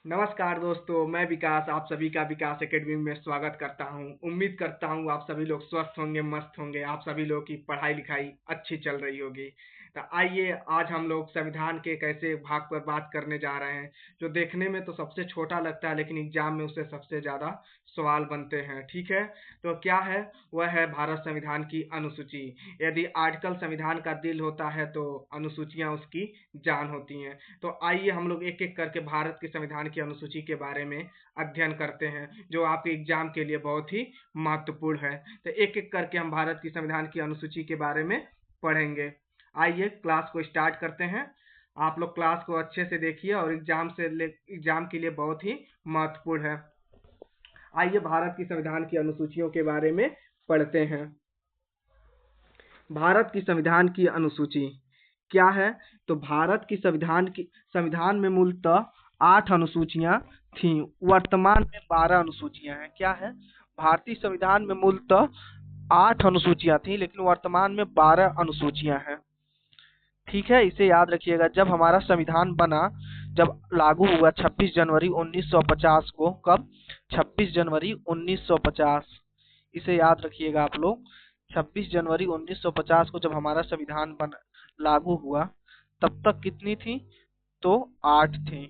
नमस्कार दोस्तों, मैं विकास आप सभी का विकास एकेडमी में स्वागत करता हूं। उम्मीद करता हूं आप सभी लोग स्वस्थ होंगे, मस्त होंगे। आप सभी लोगों की पढ़ाई लिखाई अच्छी चल रही होगी। तो आइए आज हम लोग संविधान के एक ऐसे भाग पर बात करने जा रहे हैं जो देखने में तो सबसे छोटा लगता है, लेकिन एग्जाम में उससे सबसे ज्यादा सवाल बनते हैं। ठीक है, तो क्या है? वह है भारत संविधान की अनुसूची। यदि आर्टिकल संविधान का दिल होता है तो अनुसूचियां उसकी जान होती हैं। तो आइए हम लोग एक एक करके भारत के संविधान की अनुसूची के बारे में अध्ययन करते हैं, जो आपके एग्जाम के लिए बहुत ही महत्वपूर्ण है। तो एक एक करके हम भारत की संविधान की अनुसूची के बारे में पढ़ेंगे। आइए क्लास को स्टार्ट करते हैं। आप लोग क्लास को अच्छे से देखिए और एग्जाम के लिए बहुत ही महत्वपूर्ण है। आइए भारत की संविधान की अनुसूचियों के बारे में पढ़ते हैं। भारत की संविधान की अनुसूची क्या है? तो भारत की संविधान में मूलतः 8 अनुसूचियां थीं। वर्तमान में 12 अनुसूचियां हैं। क्या है? भारतीय संविधान में मूलतः 8 अनुसूचियां थीं, लेकिन वर्तमान में 12 अनुसूचियां हैं। ठीक है, इसे याद रखिएगा। जब हमारा संविधान बना, जब लागू हुआ 26 जनवरी 1950 को, कब? 26 जनवरी 1950। इसे याद रखिएगा आप लोग। 26 जनवरी 1950 को जब हमारा संविधान लागू हुआ, तब तक कितनी थी? तो 8 थी।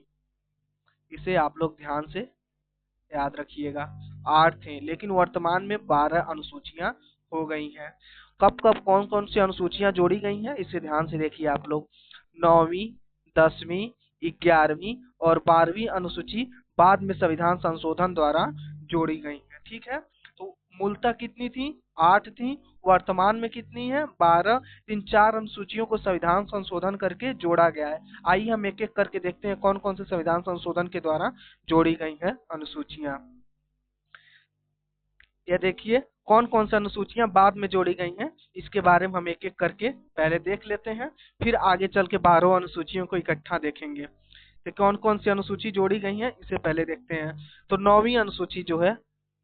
इसे आप लोग ध्यान से याद रखिएगा। 8 थे, लेकिन वर्तमान में 12 अनुसूचियां हो गई हैं। कब कब कौन कौन सी अनुसूचियां जोड़ी गई हैं, इसे ध्यान से देखिए आप लोग। 9वीं, 10वीं, 11वीं और 12वीं अनुसूची बाद में संविधान संशोधन द्वारा जोड़ी गई हैं। ठीक है, तो मूलतः कितनी थी? 8 थी। वर्तमान में कितनी है? 12। इन 4 अनुसूचियों को संविधान संशोधन करके जोड़ा गया है। आइए हम एक एक करके देखते हैं कौन कौन से संविधान संशोधन के द्वारा जोड़ी गई हैं अनुसूचियां। यह देखिए कौन कौन सी अनुसूचियां बाद में जोड़ी गई हैं, इसके बारे में हम एक एक करके पहले देख लेते हैं, फिर आगे चल के 12 अनुसूचियों को इकट्ठा देखेंगे। तो कौन कौन सी अनुसूची जोड़ी गई है, इसे पहले देखते हैं। तो 9वीं अनुसूची जो है,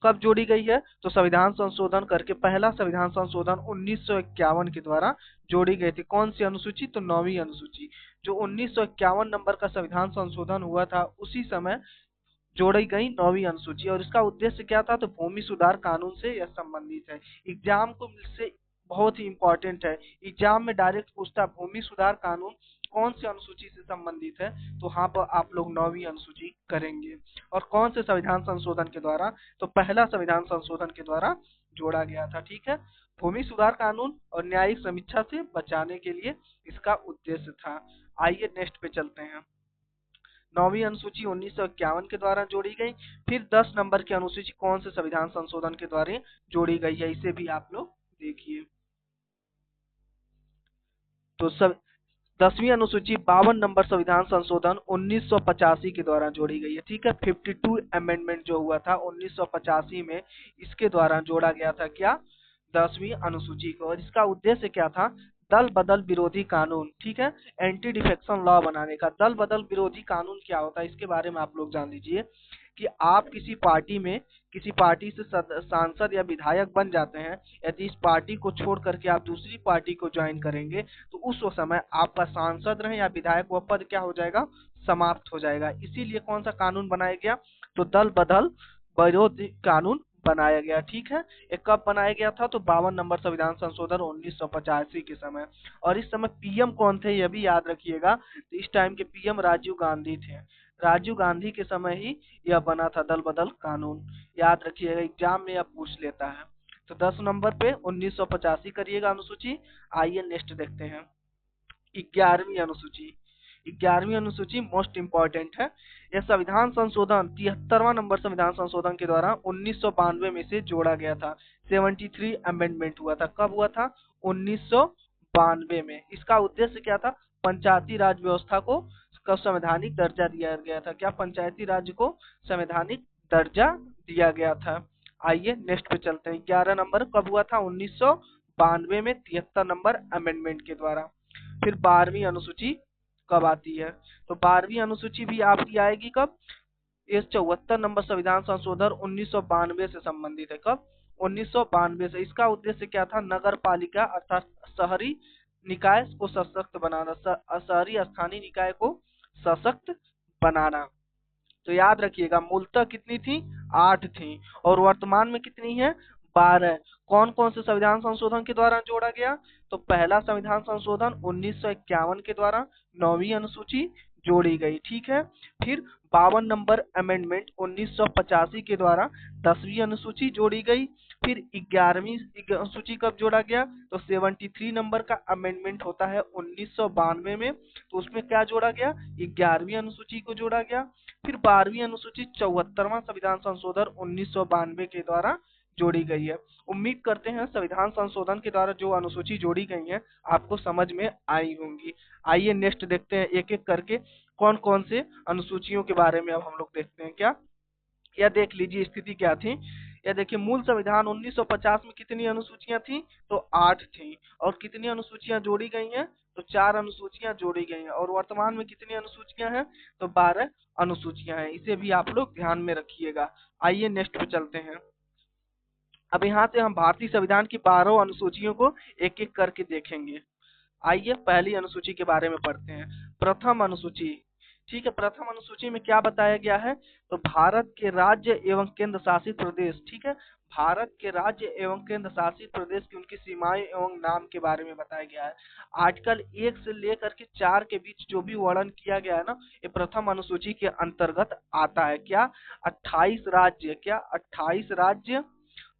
कब जोड़ी गई है? तो संविधान संशोधन करके, पहला संविधान संशोधन 1951 के द्वारा जोड़ी गई थी। कौन सी अनुसूची? तो 9वीं अनुसूची। जो 1951 नंबर का संविधान संशोधन हुआ था, उसी समय जोड़ी गई 9वीं अनुसूची। और इसका उद्देश्य क्या था? तो भूमि सुधार कानून से यह संबंधित है। एग्जाम को से बहुत ही इंपॉर्टेंट है। एग्जाम में डायरेक्ट पूछता है भूमि सुधार कानून कौन सी अनुसूची से संबंधित है, तो वहां पर आप लोग 9वीं अनुसूची करेंगे। और कौन से संविधान संशोधन के द्वारा? तो पहला संविधान संशोधन के द्वारा जोड़ा गया था। ठीक है, भूमि सुधार कानून और न्यायिक समीक्षा से बचाने के लिए इसका उद्देश्य था। आइए नेक्स्ट पे चलते हैं। 9वीं अनुसूची 1951 के द्वारा जोड़ी गई। फिर 10 नंबर की अनुसूची कौन से संविधान संशोधन के द्वारा जोड़ी गई है, इसे भी आप लोग देखिए। तो सब 10वीं अनुसूची 52 नंबर संविधान संशोधन 1985 के द्वारा जोड़ी गई है। ठीक है, 52 अमेंडमेंट जो हुआ था 1985 में, इसके द्वारा जोड़ा गया था। क्या? 10वीं अनुसूची को। और इसका उद्देश्य क्या था? दल बदल विरोधी कानून। ठीक है, एंटी डिफेक्शन लॉ बनाने का। दल बदल विरोधी कानून क्या होता है, इसके बारे में आप लोग जान लीजिए कि आप किसी पार्टी से सांसद या विधायक बन जाते हैं। यदि इस पार्टी को छोड़ करके आप दूसरी पार्टी को ज्वाइन करेंगे, तो उस समय आपका सांसद रहे या विधायक, वह पद क्या हो जाएगा? समाप्त हो जाएगा। इसीलिए कौन सा कानून बनाया गया? तो दल बदल विरोधी कानून बनाया गया। ठीक है, ये कब बनाया गया था? तो 52 नंबर संविधान संशोधन 1985 के समय। और इस समय पीएम कौन थे, यह भी याद रखिएगा। तो इस टाइम के पीएम राजीव गांधी थे। राजीव गांधी के समय ही यह बना था दल बदल कानून। याद रखिएगा, एग्जाम में यह पूछ लेता है। तो 10 नंबर पे 1985 करिएगा अनुसूची। आइए नेक्स्ट देखते हैं। 11वीं अनुसूची। 11वीं अनुसूची मोस्ट इंपॉर्टेंट है। यह संविधान संशोधन 73वां नंबर संविधान संशोधन के द्वारा 1992 में से जोड़ा गया था। 73 अमेंडमेंट हुआ था। कब हुआ था? 1992 में। इसका उद्देश्य क्या था? पंचायती राज व्यवस्था को संवैधानिक दर्जा दिया गया था। क्या? पंचायती राज को संवैधानिक दर्जा दिया गया था। आइए नेक्स्ट पे चलते हैं। 11 नंबर कब हुआ था? 1992 में, 73 नंबर अमेंडमेंट के द्वारा। फिर 12वीं अनुसूची कब आती है? तो 12वीं अनुसूची भी आपकी आएगी कब? ये 74 नंबर संविधान संशोधन 1992 से संबंधित है। कब? 1992 से। इसका उद्देश्य क्या था? नगर पालिका अर्थात शहरी निकाय को सशक्त बनाना, शहरी स्थानीय निकाय को सशक्त बनाना। तो याद रखिएगा मूलतः कितनी थी, 8 थी, और वर्तमान में कितनी है, 12। कौन कौन से संविधान संशोधन के द्वारा जोड़ा गया, तो पहला संविधान संशोधन 1951 के द्वारा 9वीं अनुसूची जोड़ी गई, ठीक है। फिर 52 नंबर अमेंडमेंट 1985 के द्वारा 10वीं अनुसूची जोड़ी गई। फिर 11वीं अनुसूची कब जोड़ा गया, तो 73 नंबर का अमेंडमेंट होता है 1992 में, तो उसमें क्या जोड़ा गया, 11वीं अनुसूची को जोड़ा गया। फिर 12वीं अनुसूची 74वां संविधान संशोधन 1992 के द्वारा जोड़ी गई है। उम्मीद करते हैं संविधान संशोधन के द्वारा जो अनुसूची जोड़ी गई है आपको समझ में आई होंगी। आइए नेक्स्ट देखते हैं एक एक करके कौन कौन से अनुसूचियों के बारे में अब हम लोग देखते हैं। क्या यह देख लीजिए स्थिति क्या थी। यह देखिए मूल संविधान 1950 में कितनी अनुसूचियां थी, तो 8 थी, और कितनी अनुसूचियां जोड़ी गई हैं, तो 4 अनुसूचियां जोड़ी गई हैं, और वर्तमान में कितनी अनुसूचियां हैं, तो 12 अनुसूचियां हैं। इसे भी आप लोग ध्यान में रखिएगा। आइए नेक्स्ट पे चलते हैं। अब यहाँ से हम भारतीय संविधान की 12 अनुसूचियों को एक एक करके देखेंगे। आइए पहली अनुसूची के बारे में पढ़ते हैं। प्रथम अनुसूची, ठीक है। प्रथम अनुसूची में क्या बताया गया है, तो भारत के राज्य एवं केंद्र शासित प्रदेश, ठीक है, भारत के राज्य एवं केंद्र शासित प्रदेश की उनकी सीमाएं एवं नाम के बारे में बताया गया है। आर्टिकल 1 से लेकर के 4 के बीच जो भी वर्णन किया गया है ना, ये प्रथम अनुसूची के अंतर्गत आता है। क्या 28 राज्य, क्या 28 राज्य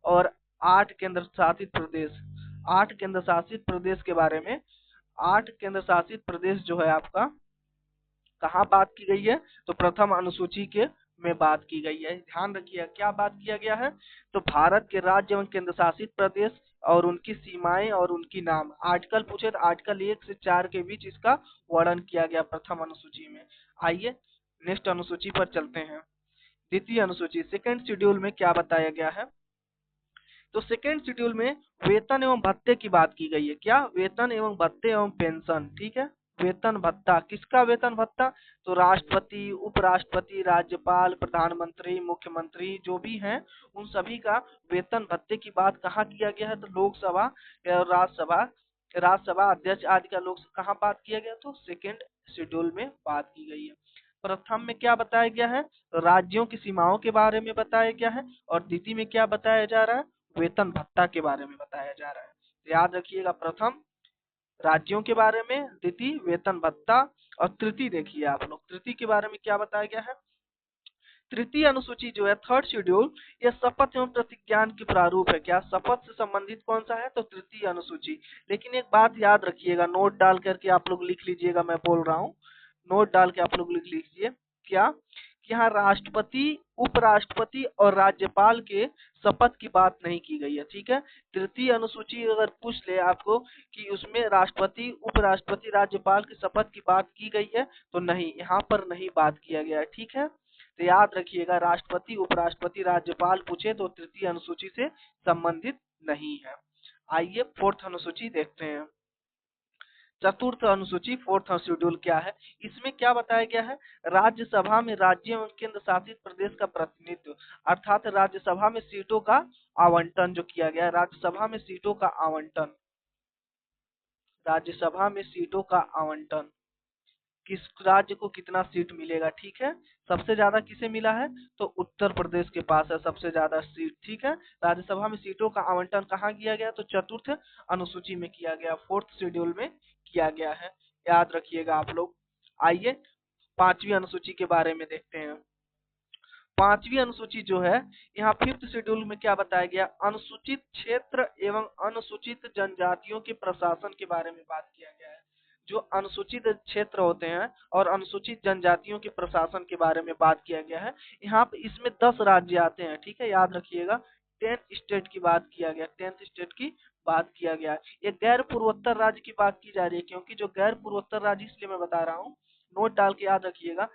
और 8 केंद्र शासित प्रदेश, 8 केंद्र शासित प्रदेश के बारे में, 8 केंद्र शासित प्रदेश जो है आपका कहाँ बात की गई है, तो प्रथम अनुसूची के में बात की गई है। ध्यान रखिए क्या बात किया गया है, तो भारत के राज्य एवं केंद्र शासित प्रदेश और उनकी सीमाएं और उनकी नाम। आर्टिकल पूछे तो आर्टिकल 1 से 4 के बीच इसका वर्णन किया गया प्रथम अनुसूची में। आइए नेक्स्ट अनुसूची पर चलते हैं। द्वितीय अनुसूची, सेकेंड शेड्यूल में क्या बताया गया है, तो सेकेंड शेड्यूल में वेतन एवं भत्ते की बात की गई है। क्या वेतन एवं भत्ते एवं पेंशन, ठीक है। वेतन भत्ता, किसका वेतन भत्ता, तो राष्ट्रपति, उपराष्ट्रपति, राज्यपाल, प्रधानमंत्री, मुख्यमंत्री जो भी हैं उन सभी का वेतन भत्ते की बात कहाँ किया गया है, तो लोकसभा और राज्यसभा अध्यक्ष आदि का लोग कहाँ बात किया गया, तो सेकेंड शेड्यूल में बात की गई है। प्रथम में क्या बताया गया है, तो राज्यों की सीमाओं के बारे में बताया गया है, और द्वितीय में क्या बताया जा रहा है, वेतन भत्ता के बारे में बताया जा रहा है। तो याद रखिएगा प्रथम राज्यों के बारे में, द्वितीय वेतन भत्ता, और तृतीय देखिए आप लोग तृतीय के बारे में क्या बताया गया है। तृतीय अनुसूची जो है थर्ड शेड्यूल, यह शपथ एवं प्रतिज्ञान की प्रारूप है। क्या शपथ से संबंधित कौन सा है, तो तृतीय अनुसूची। लेकिन एक बात याद रखिएगा, नोट डाल करके आप लोग लिख लीजिएगा, मैं बोल रहा हूँ, नोट डाल के आप लोग लिख लीजिए। क्या कि यहाँ राष्ट्रपति, उपराष्ट्रपति और राज्यपाल के शपथ की बात नहीं की गई है, ठीक है। तृतीय अनुसूची अगर पूछ ले आपको कि उसमें राष्ट्रपति, उपराष्ट्रपति, राज्यपाल की शपथ की बात की गई है, तो नहीं, यहाँ पर नहीं बात किया गया है, ठीक है। तो याद रखिएगा राष्ट्रपति, उपराष्ट्रपति, राज्यपाल पूछे तो तृतीय अनुसूची से संबंधित नहीं है। आइए फोर्थ अनुसूची देखते हैं। चतुर्थ अनुसूची, फोर्थ शेड्यूल क्या है, इसमें क्या बताया गया है, राज्यसभा में राज्य एवं केंद्र शासित प्रदेश का प्रतिनिधित्व, अर्थात राज्यसभा में सीटों का आवंटन जो किया गया है, राज्यसभा में सीटों का आवंटन, राज्यसभा में सीटों का आवंटन, किस राज्य को कितना सीट मिलेगा, ठीक है। सबसे ज्यादा किसे मिला है, तो उत्तर प्रदेश के पास है सबसे ज्यादा सीट, ठीक है। राज्यसभा में सीटों का आवंटन कहाँ किया गया, तो चतुर्थ अनुसूची में किया गया, फोर्थ शेड्यूल में किया गया है, याद रखिएगा आप लोग। आइए पांचवी अनुसूची के बारे में देखते हैं। पांचवी अनुसूची जो है, यहाँ फिफ्थ शेड्यूल में क्या बताया गया, अनुसूचित क्षेत्र एवं अनुसूचित जनजातियों के प्रशासन के बारे में बात किया गया है। जो अनुसूचित क्षेत्र होते हैं और अनुसूचित जनजातियों के प्रशासन के बारे में बात किया गया है। यहाँ पे इसमें 10 राज्य आते हैं, ठीक है, याद रखिएगा। 10th स्टेट की बात किया गया, 10th स्टेट की बात किया गया है। ये गैर पूर्वोत्तर राज्य की बात की जा रही है, क्योंकि जो गैर पूर्वोत्तर राज्य इसलिए मैं बता रहा हूँ, नोट डाल के याद रखिएगा।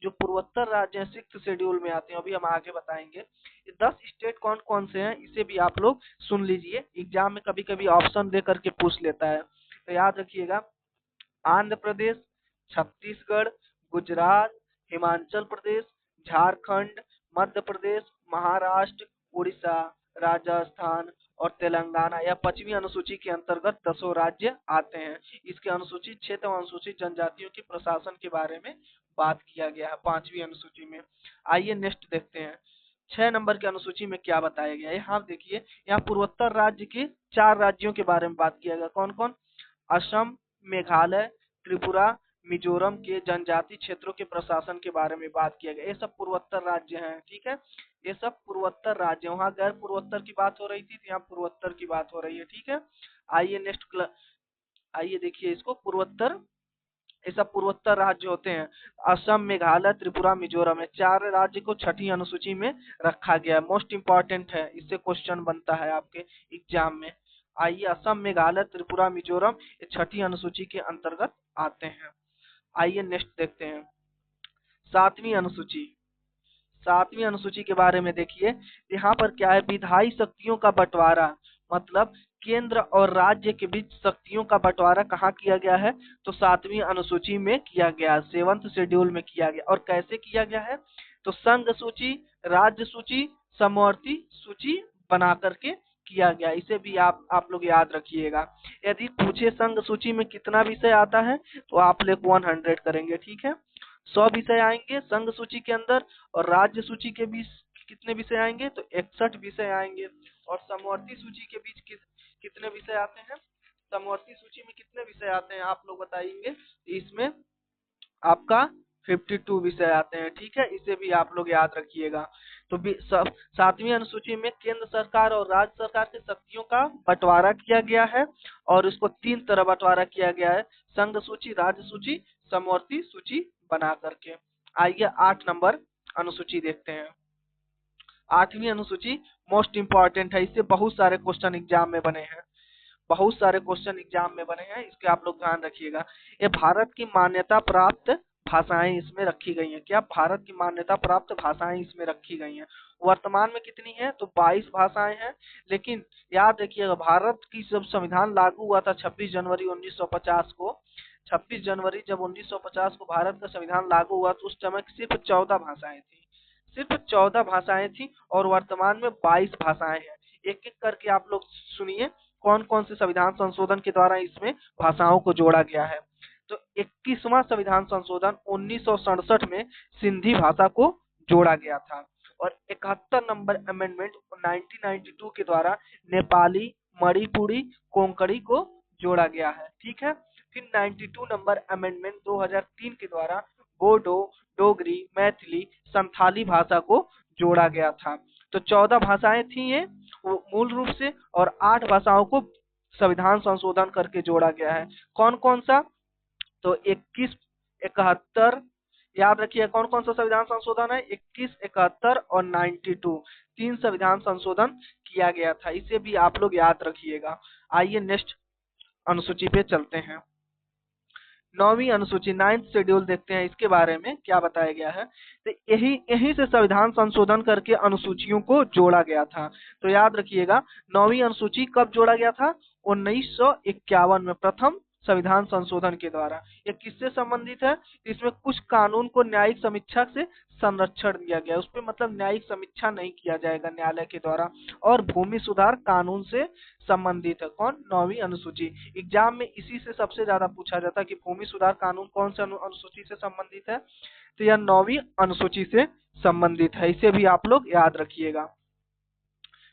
जो पूर्वोत्तर राज्य है 6th शेड्यूल में आते हैं, अभी हम आगे बताएंगे। ये 10 स्टेट कौन कौन से हैं इसे भी आप लोग सुन लीजिए, एग्जाम में कभी कभी ऑप्शन दे करके पूछ लेता है। तो याद रखिएगा, आंध्र प्रदेश, छत्तीसगढ़, गुजरात, हिमाचल प्रदेश, झारखंड, मध्य प्रदेश, महाराष्ट्र, उड़ीसा, राजस्थान और तेलंगाना, यह 5वीं अनुसूची के अंतर्गत 10 राज्य आते हैं। इसके अनुसूचित क्षेत्र और अनुसूचित जनजातियों के प्रशासन के बारे में बात किया गया है 5वीं अनुसूची में। आइए नेक्स्ट देखते हैं 6 नंबर की अनुसूची में क्या बताया गया है। यहाँ देखिए, यहाँ पूर्वोत्तर राज्य के 4 राज्यों के बारे में बात किया गया। कौन कौन? असम, मेघालय, त्रिपुरा, मिजोरम के जनजाति क्षेत्रों के प्रशासन के बारे में बात किया गया। ये सब पूर्वोत्तर राज्य हैं, ठीक है, ये सब पूर्वोत्तर राज्य। वहाँ गैर पूर्वोत्तर की बात हो रही थी, तो यहाँ पूर्वोत्तर की बात हो रही है, ठीक है। आइए नेक्स्ट, आइए देखिए इसको, पूर्वोत्तर, ये सब पूर्वोत्तर राज्य होते हैं। असम, मेघालय, त्रिपुरा, मिजोरम, ये 4 राज्य को 6ठी अनुसूची में रखा गया है। मोस्ट इंपॉर्टेंट है, इससे क्वेश्चन बनता है आपके एग्जाम में। आइए, असम, मेघालय, त्रिपुरा, मिजोरम ये 6ठी अनुसूची के अंतर्गत आते हैं। आइए नेक्स्ट देखते हैं 7वीं अनुसूची। 7वीं अनुसूची के बारे में देखिए, यहाँ पर क्या है, विधायी शक्तियों का बंटवारा, मतलब केंद्र और राज्य के बीच शक्तियों का बंटवारा कहाँ किया गया है? तो 7वीं अनुसूची में किया गया, 7th शेड्यूल में किया गया। और कैसे किया गया है? तो संघ सूची, राज्य सूची, समवर्ती सूची बना करके किया गया। इसे भी आप लोग याद रखिएगा। यदि पूछे संघ सूची में कितना विषय आता है, तो आप लोग 100 करेंगे, ठीक है। 100 विषय आएंगे संघ सूची के अंदर, और राज्य सूची के बीच कितने विषय आएंगे? तो 61 विषय आएंगे। और समवर्ती सूची के बीच कितने विषय आते हैं? समवर्ती सूची में कितने विषय आते हैं आप लोग बताएंगे? इसमें आपका 52 विषय आते हैं, ठीक है, इसे भी आप लोग याद रखिएगा। तो 7वीं अनुसूची में केंद्र सरकार और राज्य सरकार की शक्तियों का बंटवारा किया गया है, और इसको 3 तरह बंटवारा किया गया है, संघ सूची, राज्य सूची, समवर्ती सूची बना करके। आइए 8 नंबर अनुसूची देखते हैं। 8वीं अनुसूची मोस्ट इंपॉर्टेंट है, इससे बहुत सारे क्वेश्चन एग्जाम में बने हैं, बहुत सारे क्वेश्चन एग्जाम में बने हैं, इसके आप लोग ध्यान रखिएगा। ये भारत की मान्यता प्राप्त भाषाएं इसमें रखी गई हैं। क्या? भारत की मान्यता प्राप्त भाषाएं इसमें रखी गई हैं। वर्तमान में कितनी है? तो 22 भाषाएं हैं। लेकिन याद रखिएगा, भारत की जब संविधान लागू हुआ था 26 जनवरी 1950 को, 26 जनवरी जब 1950 को भारत का संविधान लागू हुआ, तो उस समय सिर्फ 14 भाषाएं थी, सिर्फ 14 भाषाएं थी, और वर्तमान में 22 भाषाएं हैं। एक एक करके आप लोग सुनिए कौन कौन से संविधान संशोधन के द्वारा इसमें भाषाओं को जोड़ा गया है। तो 21वां संविधान संशोधन 1967 में सिंधी भाषा को जोड़ा गया था, और 71 नंबर अमेंडमेंट 1992 के द्वारा नेपाली, मणिपुरी, कोंकणी को जोड़ा गया है, ठीक है। फिर 92 नंबर अमेंडमेंट 2003 के द्वारा बोडो, डोगरी, मैथिली, संथाली भाषा को जोड़ा गया था। तो 14 भाषाएं थी ये मूल रूप से, और 8 भाषाओं को संविधान संशोधन करके जोड़ा गया है। कौन कौन सा? तो 21, 71, याद रखिए कौन कौन सा संविधान संशोधन है? 21, 71 और 92, 3 संविधान संशोधन किया गया था, इसे भी आप लोग याद रखिएगा। आइए नेक्स्ट अनुसूची पे चलते हैं। 9वीं अनुसूची, 9th शेड्यूल देखते हैं, इसके बारे में क्या बताया गया है। तो यही से संविधान संशोधन करके अनुसूचियों को जोड़ा गया था। तो याद रखिएगा 9वीं अनुसूची कब जोड़ा गया था? 1951 में प्रथम संविधान संशोधन के द्वारा। ये किससे संबंधित है? इसमें कुछ कानून को न्यायिक समीक्षा से संरक्षण दिया गया, उस पर मतलब न्यायिक समीक्षा नहीं किया जाएगा न्यायालय के द्वारा, और भूमि सुधार कानून से संबंधित है। कौन? 9वीं अनुसूची। एग्जाम में इसी से सबसे ज्यादा पूछा जाता है कि भूमि सुधार कानून कौन से अनुसूची से संबंधित है? तो यह 9वीं अनुसूची से संबंधित है, इसे भी आप लोग याद रखिएगा।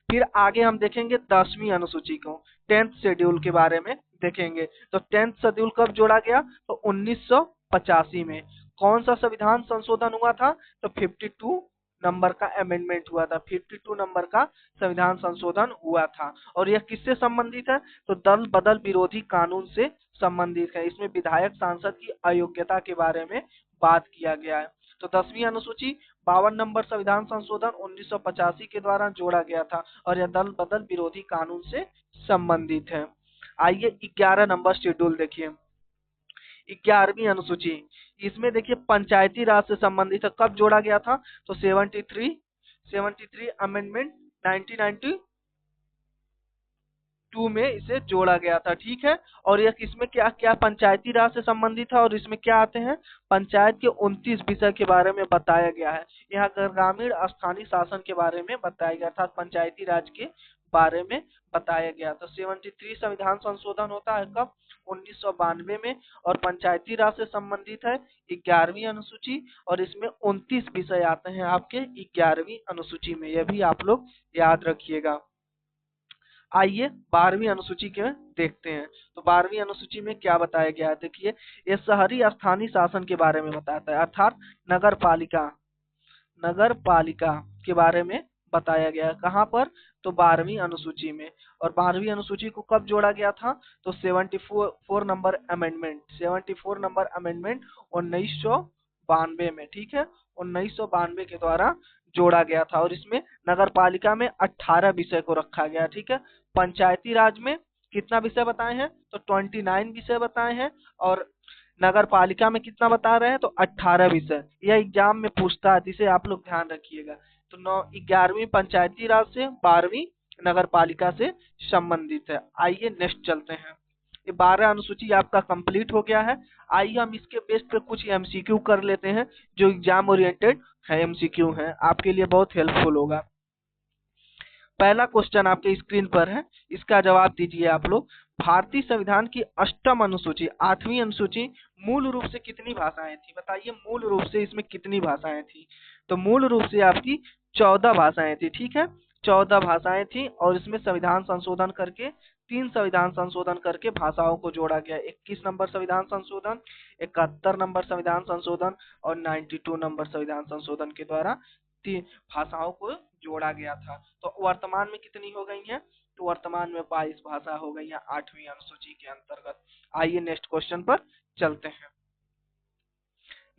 फिर आगे हम देखेंगे 10वीं अनुसूची को, 10th शेड्यूल के बारे में देखेंगे। तो 10th शेड्यूल कब जोड़ा गया? तो 1985 में। कौन सा संविधान संशोधन हुआ था? तो 52 नंबर का अमेंडमेंट हुआ था, 52 नंबर का संविधान संशोधन हुआ था। और यह किससे संबंधित है? तो दल बदल विरोधी कानून से संबंधित है। इसमें विधायक सांसद की अयोग्यता के बारे में बात किया गया है। तो 10वीं अनुसूची 52 नंबर संविधान संशोधन 1985 के द्वारा जोड़ा गया था, और यह दल बदल विरोधी कानून से संबंधित है। आइए 11 नंबर शेड्यूल देखिए, 11वीं अनुसूची, इसमें देखिए पंचायती राज से संबंधित है। कब जोड़ा गया था? तो 73 अमेंडमेंट 1992 में इसे जोड़ा गया था, ठीक है। और यह किसमें क्या क्या पंचायती राज से संबंधित है, और इसमें क्या आते हैं? पंचायत के 29 विषय के बारे में बताया गया है। यहाँ ग्रामीण स्थानीय शासन के बारे में बताया गया था, पंचायती राज के बारे में बताया गया था। 73 संविधान संशोधन होता है कब? 1992 में। और पंचायती राज से संबंधित है 11वीं अनुसूची, और इसमें 29 विषय आते हैं आपके 11वीं अनुसूची में, यह भी आप लोग याद रखिएगा। आइए 12वीं अनुसूची के देखते हैं। तो 12वीं अनुसूची में क्या बताया गया है, देखिए ये शहरी स्थानीय शासन के बारे में बताता है, अर्थात नगर पालिका के बारे में बताया गया है। कहाँ पर? तो 12वीं अनुसूची में। और 12वीं अनुसूची को कब जोड़ा गया था? तो 74 नंबर अमेंडमेंट 1992 में, ठीक है, 1992 के द्वारा जोड़ा गया था। और इसमें नगर पालिका में 18 विषय को रखा गया, ठीक है। पंचायती राज में कितना विषय बताए हैं? तो 29 विषय बताए हैं। और नगर पालिका में कितना बता रहे हैं? तो 18 विषय। यह एग्जाम में पूछता है, जिसे आप लोग ध्यान रखिएगा। तो 11वीं पंचायती राज से, 12वीं नगर पालिका से संबंधित है। आइए नेक्स्ट चलते हैं। ये 12 अनुसूची आपका कंप्लीट हो गया है। आइए हम इसके बेस पे कुछ एमसीक्यू कर लेते हैं, जो एग्जाम ओरिएंटेड है, एमसीक्यू है, आपके लिए बहुत हेल्पफुल होगा। पहला क्वेश्चन आपके स्क्रीन पर है, इसका जवाब दीजिए आप लोग। भारतीय संविधान की 8वीं अनुसूची, 8वीं अनुसूची मूल रूप से कितनी भाषाएं थी? बताइए, मूल रूप से इसमें कितनी भाषाएं थी? तो मूल रूप से आपकी 14 भाषाएं थी, ठीक है, 14 भाषाएं थी। और इसमें संविधान संशोधन करके, 3 संविधान संशोधन करके भाषाओं को जोड़ा गया। 21 नंबर संविधान संशोधन, 71 नंबर संविधान संशोधन और 92 नंबर संविधान संशोधन के द्वारा 3 भाषाओं को जोड़ा गया था। तो वर्तमान में कितनी हो गई हैं? तो वर्तमान में 22 भाषा हो गई है 8वीं अनुसूची के अंतर्गत। आइए नेक्स्ट क्वेश्चन पर चलते हैं।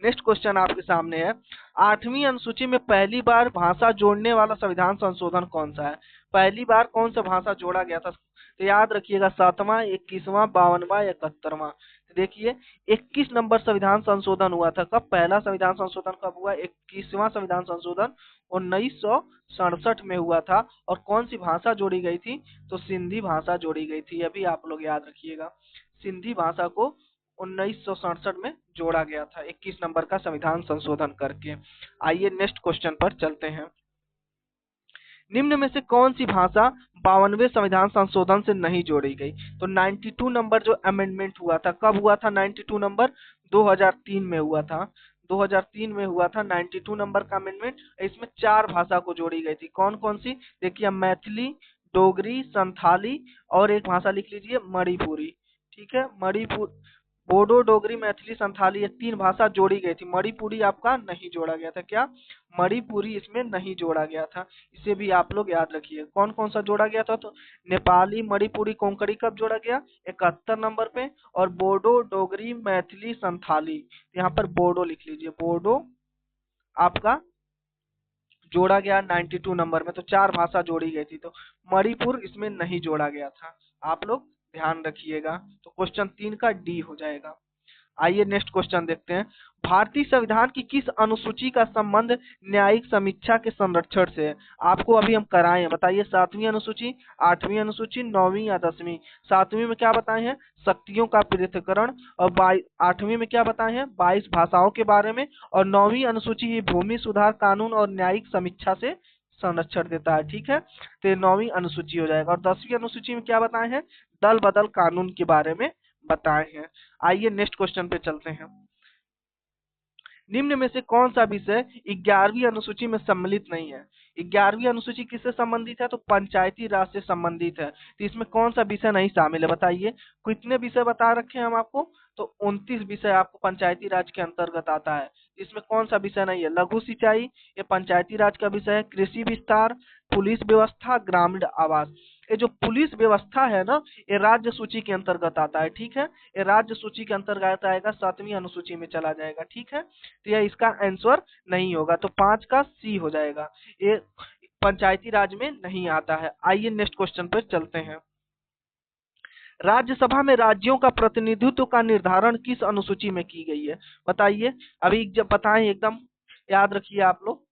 नेक्स्ट क्वेश्चन आपके सामने है, 8वीं अनुसूची में पहली बार भाषा जोड़ने वाला संविधान संशोधन कौन सा है? पहली बार कौन सा भाषा जोड़ा गया था? तो याद रखिएगा 7वां, 21वां, 52वां, 71वां। देखिए 21 नंबर संविधान संशोधन हुआ था। कब पहला संविधान संशोधन कब हुआ? 21वां संविधान संशोधन 1967 में हुआ था। और कौन सी भाषा जोड़ी गई थी? तो सिंधी भाषा जोड़ी गई थी। यह भी आप लोग याद रखिएगा, सिंधी भाषा को 1967 में जोड़ा गया था 21 नंबर का संविधान संशोधन करके। आइए नेक्स्ट क्वेश्चन पर चलते हैं। निम्न में से कौन सी भाषा 52वें संविधान संशोधन से नहीं जोड़ी गई? तो 92 नंबर जो अमेंडमेंट हुआ था, कब हुआ था 92 नंबर? 2003 में हुआ था। 2003 में हुआ था 92 नंबर का अमेंडमेंट। इसमें 4 भाषा को जोड़ी गई थी। कौन कौन सी? देखिए मैथिली, डोगरी, संथाली और एक भाषा लिख लीजिए मणिपुरी, ठीक है। बोडो, डोगरी, मैथिली, संथाली, ये 3 भाषा जोड़ी गई थी। मणिपुरी आपका नहीं जोड़ा गया था। क्या? मणिपुरी इसमें नहीं जोड़ा गया था। इसे भी आप लोग याद रखिए। कौन कौन सा जोड़ा गया था? तो नेपाली, मणिपुरी, कोंकणी कब जोड़ा गया? 71 नंबर पे। और बोडो, डोगरी, मैथिली, संथाली, यहाँ पर बोडो लिख लीजिए, बोडो आपका जोड़ा गया 92 नंबर में। तो 4 भाषा जोड़ी गई थी। तो मणिपुर इसमें नहीं जोड़ा गया था, आप लोग ध्यान रखिएगा। तो क्वेश्चन 3 का डी हो जाएगा। आइए नेक्स्ट क्वेश्चन देखते हैं। भारतीय संविधान की किस अनुसूची का संबंध न्यायिक समीक्षा के संरक्षण से है? आपको अभी हम कराए हैं, बताइए। 7वीं अनुसूची, 8वीं अनुसूची, 9वीं या 10वीं? 7वीं में क्या बताए हैं? शक्तियों का पृथक्करण। और 8वीं में क्या बताए हैं? 22 भाषाओं के बारे में। और 9वीं अनुसूची ही भूमि सुधार कानून और न्यायिक समीक्षा से संरक्षण देता है, ठीक है। तो ये 9वीं अनुसूची हो जाएगा। और 10वीं अनुसूची में क्या बताए हैं? दल बदल कानून के बारे में बताए हैं। आइए नेक्स्ट क्वेश्चन पे चलते हैं। निम्न में से कौन सा विषय 11वीं अनुसूची में सम्मिलित नहीं है? 11वीं अनुसूची किससे संबंधित है? तो पंचायती राज से संबंधित है। तो इसमें कौन सा विषय नहीं शामिल है? बताइए। कितने विषय बता रखे हैं हम आपको? तो 29 विषय आपको पंचायती राज के अंतर्गत आता है। इसमें कौन सा विषय नहीं है? लघु सिंचाई, ये पंचायती राज का विषय है। कृषि विस्तार, पुलिस व्यवस्था, ग्रामीण आवास। ये जो पुलिस व्यवस्था है ना, ये राज्य सूची के अंतर्गत आता है, ठीक है। ये राज्य सूची के अंतर्गत आएगा, 7वीं अनुसूची में चला जाएगा, ठीक है। तो यह इसका आंसर नहीं होगा। तो 5 का सी हो जाएगा। ये पंचायती राज में नहीं आता है। आइए नेक्स्ट क्वेश्चन पर चलते हैं। राज्यसभा में राज्यों का प्रतिनिधित्व का निर्धारण किस अनुसूची में की गई है? बताइए। अभी जब बताएं, एकदम याद रखिए आप लोग।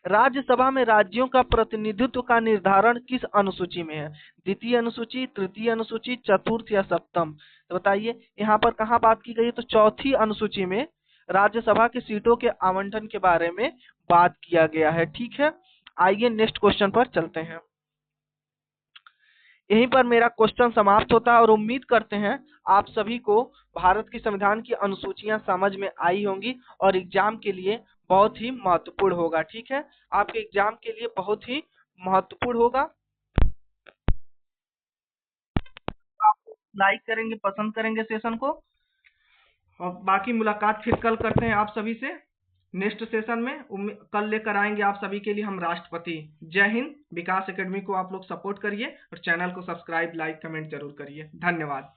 राज्यसभा में राज्यों का प्रतिनिधित्व का निर्धारण किस अनुसूची में है? द्वितीय अनुसूची, तृतीय अनुसूची, चतुर्थ या सप्तम? तो बताइए यहाँ पर कहाँ बात की गई है? तो चौथी अनुसूची में राज्यसभा की सीटों के आवंटन के बारे में बात किया गया है, ठीक है। आइए नेक्स्ट क्वेश्चन पर चलते हैं। यहीं पर मेरा क्वेश्चन समाप्त होता है और उम्मीद करते हैं आप सभी को भारत की संविधान की अनुसूचियां समझ में आई होंगी और एग्जाम के लिए बहुत ही महत्वपूर्ण होगा। ठीक है, आपके एग्जाम के लिए बहुत ही महत्वपूर्ण होगा। आप लाइक करेंगे, पसंद करेंगे सेशन को, और बाकी मुलाकात फिर कल करते हैं आप सभी से नेक्स्ट सेशन में। कल लेकर आएंगे आप सभी के लिए हम राष्ट्रपति। जय हिंद। विकास एकेडमी को आप लोग सपोर्ट करिए और चैनल को सब्सक्राइब, लाइक, कमेंट जरूर करिए। धन्यवाद।